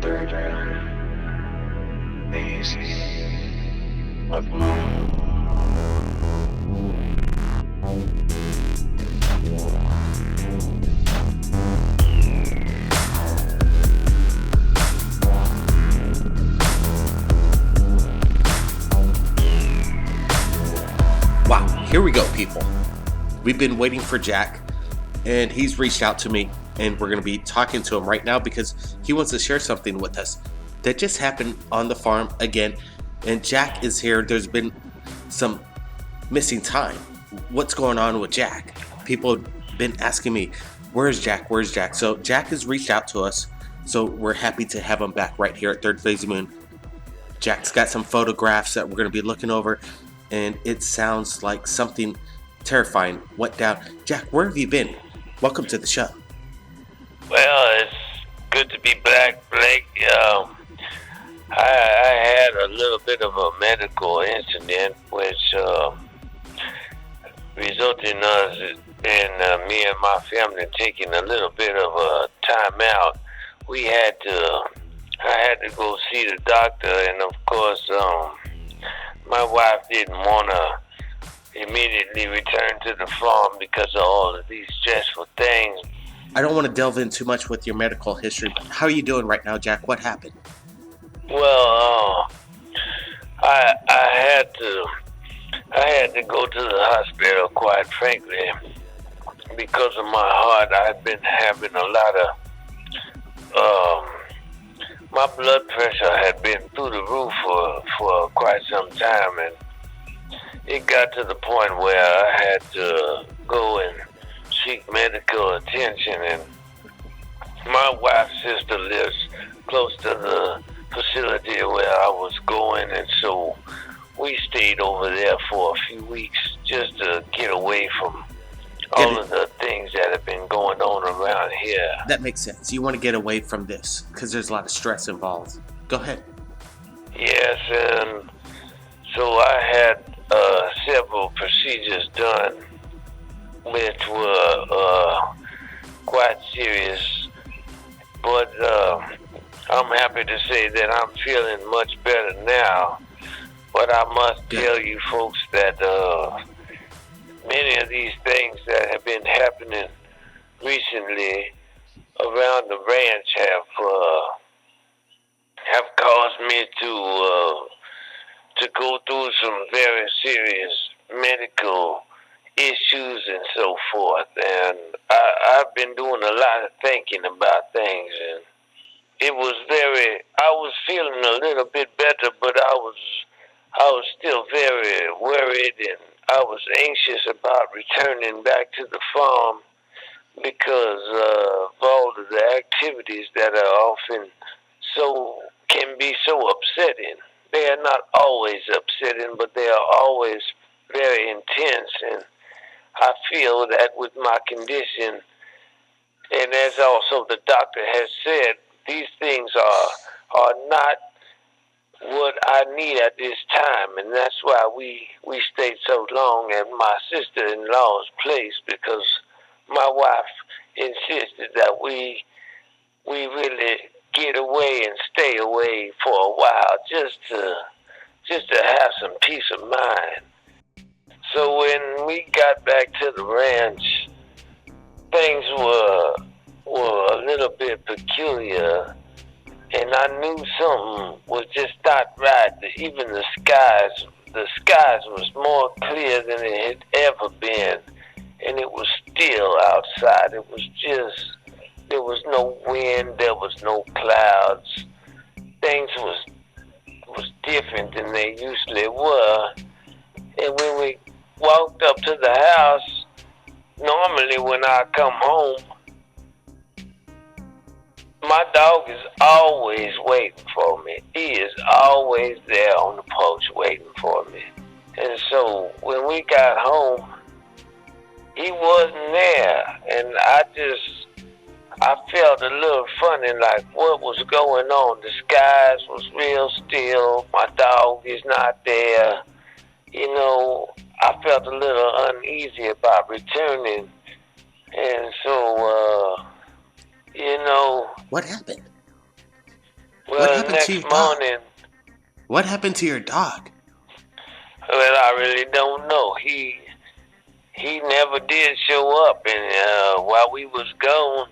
third phase of moon. Wow, here we go, people. We've been waiting for Jack, and he's reached out to me, and we're going to be talking to him right now because he wants to share something with us that just happened on the farm again. And Jack is here. There's been some missing time. What's going on with Jack? People have been asking me, where's Jack? Where's Jack? So Jack has reached out to us, so we're happy to have him back right here at Third Phase of Moon. Jack's got some photographs that we're going to be looking over, and it sounds like something terrifying went down. Jack, where have you been? Welcome to the show. Well, it's good to be back, Blake. I had a little bit of a medical incident which resulted in us and me and my family taking a little bit of a time out. I had to go see the doctor, and of course, my wife didn't want to immediately return to the farm because of all of these stressful things. I don't want to delve in too much with your medical history, but how are you doing right now, Jack? What happened? Well, I had to go to the hospital, quite frankly, because of my heart. I've been having a lot of my blood pressure had been through the roof for quite some time, and it got to the point where I had to go and seek medical attention. And my wife's sister lives close to the facility where I was going, and so we stayed over there for a few weeks just to get away from all of the things that have been going on around here. That makes sense. You want to get away from this because there's a lot of stress involved. Go ahead. Yes, and so I had several procedures done which were quite serious, but I'm happy to say that I'm feeling much better now. But I must tell you folks that many of these things that have been happening recently around the ranch have caused me to go through some very serious medical issues and so forth. And I've been doing a lot of thinking about things, and I was feeling a little bit better, but I was still very worried, and I was anxious about returning back to the farm because of all of the activities that are often can be so upsetting. They are not always upsetting, but they are always very intense, and I feel that with my condition, and as also the doctor has said, these things are not what I need at this time, and that's why we stayed so long at my sister-in-law's place, because my wife insisted that we really get away and stay away for a while just to have some peace of mind. So when we got back to the ranch, things were a little bit peculiar, and I knew something was just not right. Even the skies was more clear than it had ever been, and it was still outside. It was just, there was no wind, there was no clouds. Things was different than they usually were. And when we walked up to the house, normally when I come home, my dog is always waiting for me. He is always there on the porch waiting for me. And so when we got home, he wasn't there. And I felt a little funny, like what was going on. The skies was real still. My dog is not there. You know, I felt a little uneasy about returning. And so, What happened? What Well, happened to next your dog? morning, What happened to your dog? well, I really don't know. He never did show up, and while we was gone,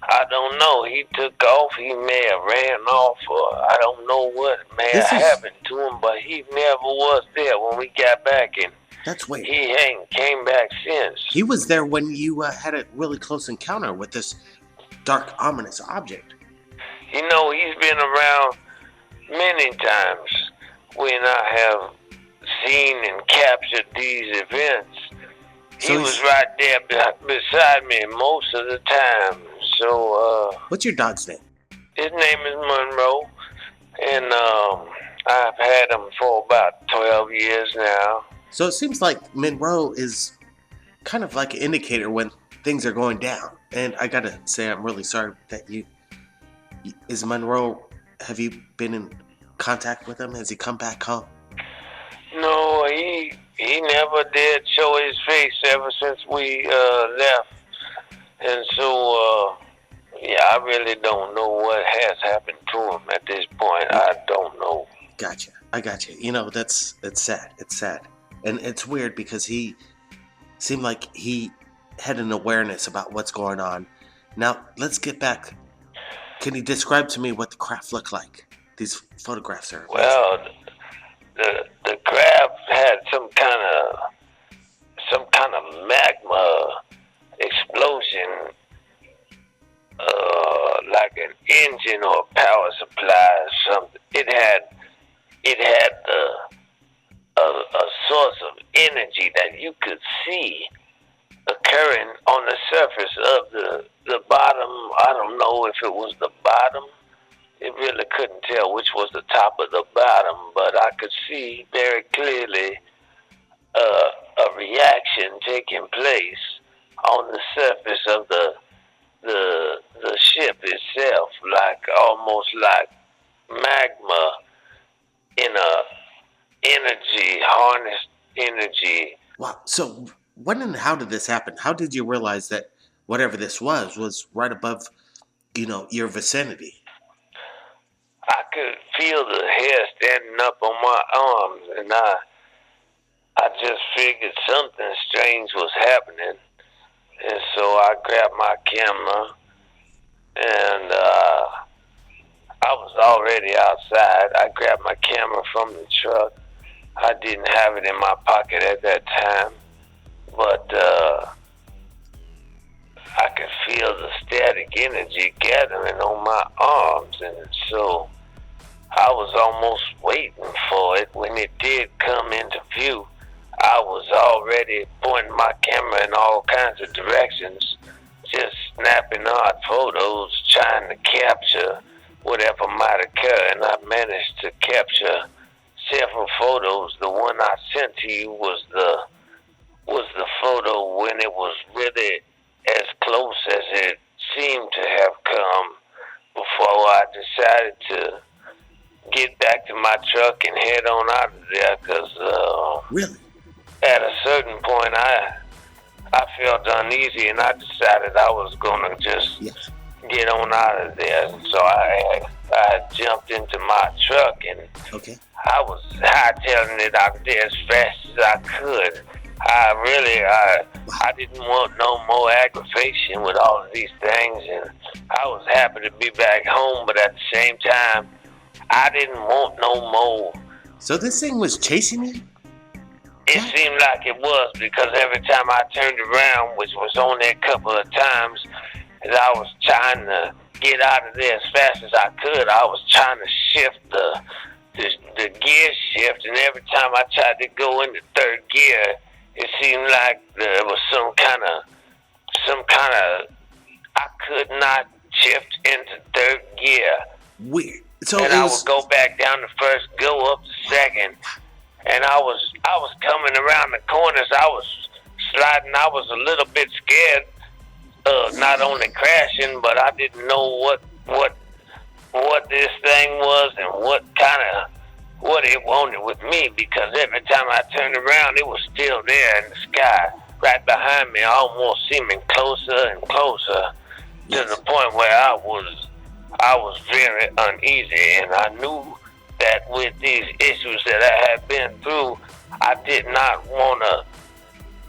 I don't know. He took off. He may have ran off, or I don't know what may have This is- happened to him. But he never was there when we got back, and That's weird. he ain't came back since. He was there when you had a really close encounter with this dark, ominous object. You know, he's been around many times when I have seen and captured these events. So He was right there beside me most of the time. So, What's your dog's name? his name is Monroe, and I've had him for about 12 years now. So it seems like Monroe is kind of like an indicator when things are going down. And I gotta say, I'm really sorry that is Monroe, have you been in contact with him? Has he come back home? No, he never did show his face ever since we left. And so, yeah, I really don't know what has happened to him at this point. I don't know. Gotcha. I gotcha. You know, it's sad. It's sad. And it's weird because he seemed like he had an awareness about what's going on. Now, let's get back. Can you describe to me what the craft looked like? These photographs are amazing. Well, the craft had some kind of magma explosion, like an engine or a power supply or something. It had a source of energy that you could see occurring on the surface of the bottom. I don't know if it was the bottom. It really couldn't tell which was the top of the bottom, but I could see very clearly a reaction taking place on the surface of the ship itself, like almost like magma in a harnessed energy. Wow. So when and how did this happen? How did you realize that whatever this was right above, your vicinity? I could feel the hair standing up on my arms, and I just figured something strange was happening. And so I grabbed my camera, and I was already outside. I grabbed my camera from the truck. I didn't have it in my pocket at that time, but I could feel the static energy gathering on my arms, and so I was almost waiting for it. When it did come into view, I was already pointing my camera in all kinds of directions, just snapping odd photos, trying to capture whatever might occur, and I managed to capture several photos. The one I sent to you was the photo when it was really as close as it seemed to have come before I decided to get back to my truck and head on out of there, because Really? at a certain point I felt uneasy, and I decided I was going to just get on out of there. So I jumped into my truck, and Okay. I was hightailing it out there as fast as I could. I didn't want no more aggravation with all of these things, and I was happy to be back home, but at the same time, I didn't want no more. So this thing was chasing you? It seemed like it was, because every time I turned around, which was only a couple of times, as I was trying to get out of there as fast as I could, I was trying to shift the gear shift, and every time I tried to go into third gear, it seemed like there was some kind of I could not shift into third gear. Weird. So And I would go back down to first, go up to second, and I was coming around the corners. I was sliding. I was a little bit scared, not only crashing, but I didn't know what this thing was and what it wanted with me, because every time I turned around, it was still there in the sky, right behind me, almost seeming closer and closer, to the point where I I was very uneasy, and I knew that with these issues that I had been through, I did not want to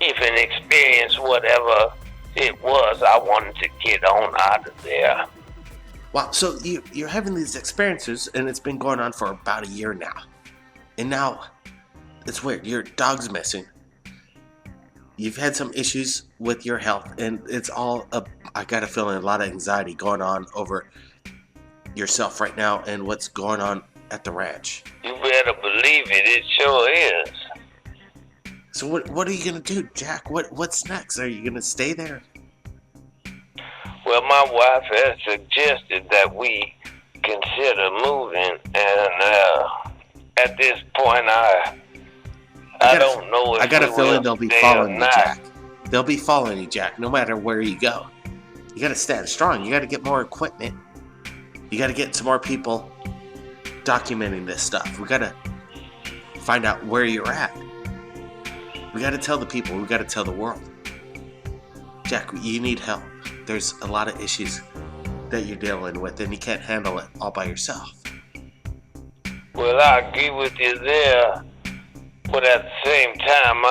even experience whatever it was. I wanted to get on out of there. Wow, so you're having these experiences, and it's been going on for about a year now. And now, it's weird, your dog's missing. You've had some issues with your health, and it's all I got a feeling a lot of anxiety going on over yourself right now and what's going on at the ranch. You better believe it, it sure is. So what are you going to do, Jack? What's next? Are you going to stay there? Well, my wife has suggested that we consider moving, and at this point, I don't know if I got a feeling they'll be following you, Jack. They'll be following you, Jack, no matter where you go. You got to stand strong. You got to get more equipment. You got to get some more people documenting this stuff. We got to find out where you're at. We got to tell the people. We got to tell the world. Jack, you need help. There's a lot of issues that you're dealing with, and you can't handle it all by yourself. Well, I agree with you there, but at the same time,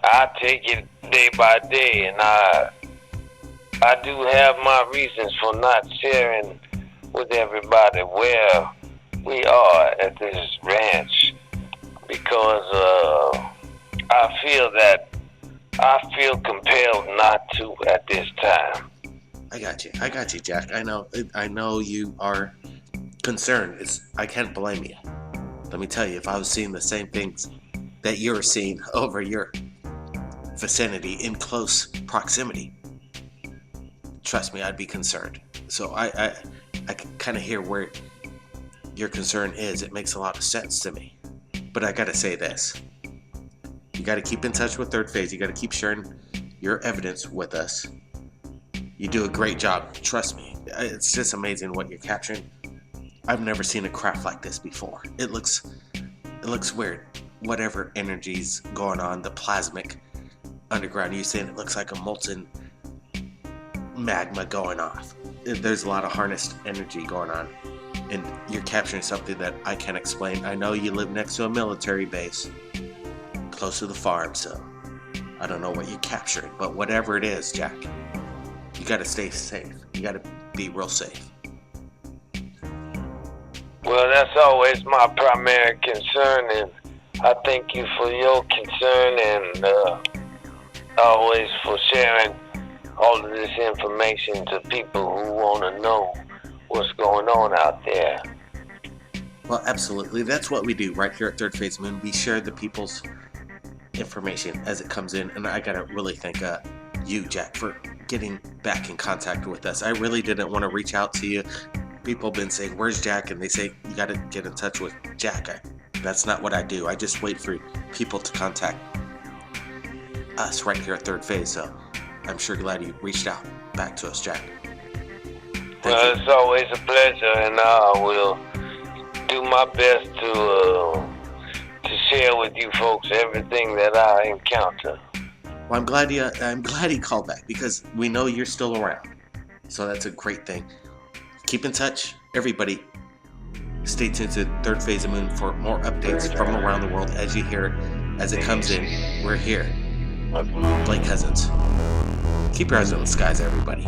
I take it day by day, and I do have my reasons for not sharing with everybody where we are at this ranch, because I feel compelled not to at this time. I got you, Jack. I know you are concerned. I can't blame you. Let me tell you, if I was seeing the same things that you're seeing over your vicinity in close proximity, trust me, I'd be concerned. So I can kind of hear where your concern is. It makes a lot of sense to me. But I gotta say this. You gotta keep in touch with Third Phase. You gotta keep sharing your evidence with us. You do a great job. Trust me. It's just amazing what you're capturing. I've never seen a craft like this before. It looks weird. Whatever energy's going on, the plasmic underground, you're saying it looks like a molten magma going off. There's a lot of harnessed energy going on, and you're capturing something that I can't explain. I know you live next to a military base, close to the farm, so I don't know what you're capturing, but whatever it is, Jack, you gotta stay safe. You gotta be real safe. Well, that's always my primary concern, and I thank you for your concern and always for sharing all of this information to people who want to know what's going on out there. Well, absolutely. That's what we do right here at Third Phase Moon. We share the people's information as it comes in, and I gotta really thank you, Jack, for getting back in contact with us. I really didn't want to reach out to you. People have been saying, "Where's Jack?" And they say, "You got to get in touch with Jack." That's not what I do. I just wait for people to contact us right here at Third Phase. So I'm sure glad you reached out back to us, Jack. Well, it's always a pleasure, and I will do my best to share with you folks everything that I encounter. Well, I'm glad he called back, because we know you're still around. So that's a great thing. Keep in touch, everybody. Stay tuned to Third Phase of Moon for more updates from around the world as you hear it, as it comes in. We're here. Blake Cousins. Keep your eyes on the skies, everybody.